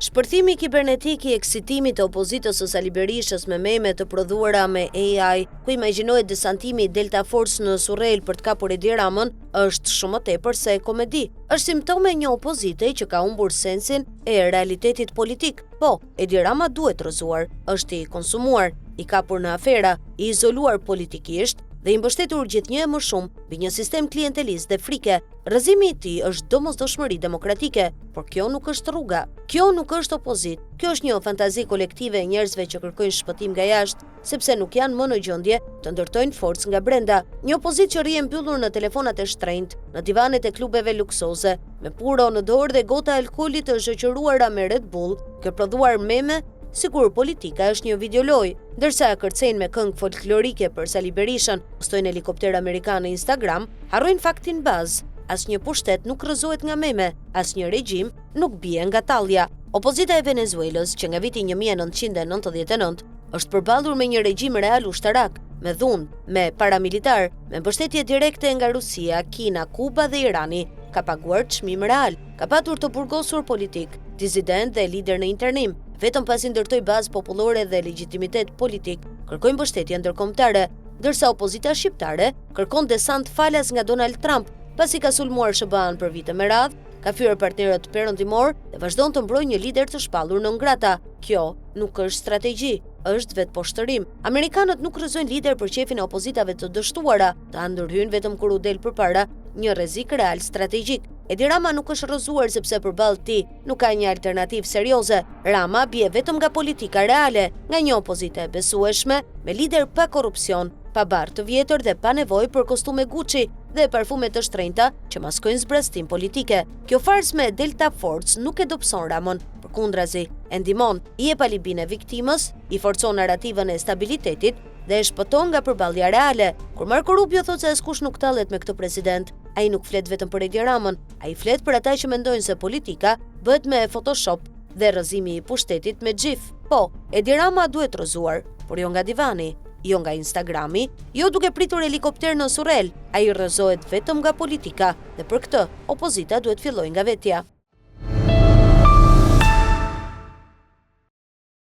Shpërthimi kibernetik i eksitimit të opozitës së Sali Berishës me meme të prodhuara me AI, ku imagjinohet desantimi i Delta Force në Surrel për të kapur Edi Ramën, është shumë më tepër se komedi. Është simptome një opozite që ka humbur sensin e realitetit politik. Po, Edi Rama duhet rrëzuar, është i konsumuar, i kapur në afera, i izoluar politikisht dhe i mbështetur gjithnjë e më shumë mbi një sistem klientelist dhe frike. Rrëzimi i tij është domosdoshmëri demokratike, por kjo nuk është rruga. Kjo nuk është opozit. Kjo është një fantazi kolektive e njerëzve që kërkojnë shpëtim nga jashtë, sepse nuk janë më në gjendje të ndërtojnë forcë nga brenda. Një opozit që rrihet mbyllur në telefonat e shtrenjtë, në divanet e klubeve luksoze, me puro në dorë dhe gota alkoolit të shoqëruara me Red Bull, ke prodhuar meme sikur politika është një videoloj, ndërsa kërcejnë me këngë folklorike për Sali Berishën, postojnë helikopter amerikan në Instagram, harrojnë faktin bazë. Asnjë pushtet nuk rrëzohet nga meme, asnjë regjim nuk bie nga tallja. Opozita e Venezuelës, që nga viti 1999 është përballur me një regjim real ushtarak, me dhunë, me paramilitar, me mbështetje direkte nga Rusia, Kina, Kuba dhe Irani, ka paguar çmim real, ka patur të burgosur politik, disident dhe lider në internim, vetëm pasi ndërtoi bazë popullore dhe legjitimitet politik, kërkoi mbështetje ndërkombëtare, ndërsa opozita shqiptare kërkon desant falas nga Donald Trump, pasi ka sulmuar SBA-n për vite me radhë, ka fyer partnerët perëndimor dhe vazhdon të mbrojë një lider të shpallur në ngrata. Kjo nuk është strategji, është vetposhtërim. Amerikanët nuk rrëzojnë lider për qefin e opozitave të dështuara, ta ndërhyjnë vetëm kur u del përpara një rrezik real strategjik. Edi Rama nuk është rrëzuar sepse përballë tij nuk ka një alternativë serioze. Rama bie vetëm nga politika reale, nga një opozite e besueshme, me lider pa korrupsion, pa barë të vjetër dhe pa nevojë për kostume Gucci dhe parfume të shtrenjta që maskojnë zbrastim politike. Kjo farsë me Delta Force nuk e dobëson Ramën, përkundrazi, e ndihmon, i jep alibin e viktimës, i forcon narrativën e stabilitetit dhe e shpëton nga përballja reale. Kur Marco Rubio thotë se askush nuk tallet me këtë president, ai nuk flet vetëm për Edi Ramën, ai flet për ata që mendojnë se politika bëhet me Photoshop dhe rrëzimi i pushtetit me GIF. Po, Edi Rama duhet rrëzuar, por jo nga divani, jo nga Instagrami, jo duke pritur helikopter në Surrel. Ai rrëzohet vetëm nga politika dhe për këtë opozita duhet fillojë nga vetja.